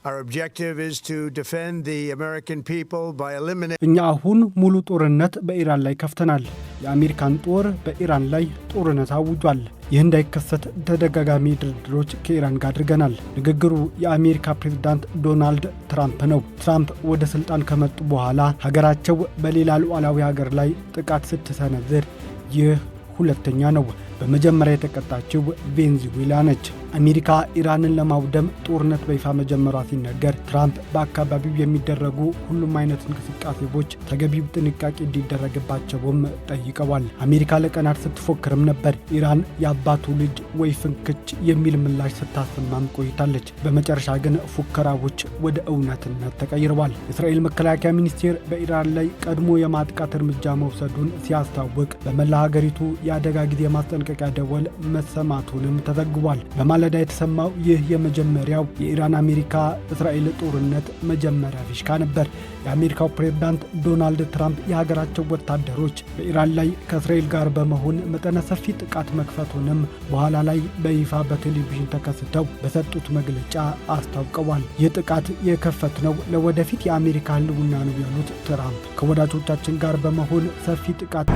Our objective is to defend the American people by eliminating እኛ አሁን ሙሉ ጦርነት በኢራን ላይ ከፍተናል። የአሜሪካን ጦር በኢራን ላይ ጦርነት አውጇል። ይህ እንዳይከሰት ተደጋጋሚ ድርድሮች ከኢራን ጋር አድርገናል። ንግግሩ የአሜሪካ ፕሬዝዳንት ዶናልድ ትራምፕ ነው። ትራምፕ ወደ ስልጣን ከመጡ በኋላ ሀገራቸው በሌላ ሉዓላዊ ሀገር ላይ ጥቃት ስትሰነዝር ይህ ሁለተኛ ነው። በመጀመሪያ የተቀጣችው ቬንዙዌላ ነች። አሜሪካ ኢራንን ለማውደም ጦርነት በይፋ መጀመሯ ሲነገር ትራምፕ በአካባቢው የሚደረጉ ሁሉም አይነት እንቅስቃሴዎች ተገቢው ጥንቃቄ እንዲደረግባቸውም ጠይቀዋል። አሜሪካ ለቀናት ስትፎክርም ነበር። ኢራን የአባቱ ልጅ ወይ ፍንክች የሚል ምላሽ ስታሰማም ቆይታለች። በመጨረሻ ግን ፉከራዎች ወደ እውነትነት ተቀይረዋል። የእስራኤል መከላከያ ሚኒስቴር በኢራን ላይ ቀድሞ የማጥቃት እርምጃ መውሰዱን ሲያስታውቅ በመላ ሀገሪቱ የአደጋ ጊዜ ማስጠንቀቂያ ደወል መሰማቱንም ተዘግቧል። በማለዳ የተሰማው ይህ የመጀመሪያው የኢራን አሜሪካ እስራኤል ጦርነት መጀመሪያ ፊሽካ ነበር። የአሜሪካው ፕሬዝዳንት ዶናልድ ትራምፕ የሀገራቸው ወታደሮች በኢራን ላይ ከእስራኤል ጋር በመሆን መጠነ ሰፊ ጥቃት መክፈቱንም በኋላ ላይ በይፋ በቴሌቪዥን ተከስተው በሰጡት መግለጫ አስታውቀዋል። ይህ ጥቃት የከፈትነው ለወደፊት የአሜሪካ ሕልውና ነው ያሉት ትራምፕ ከወዳጆቻችን ጋር በመሆን ሰፊ ጥቃት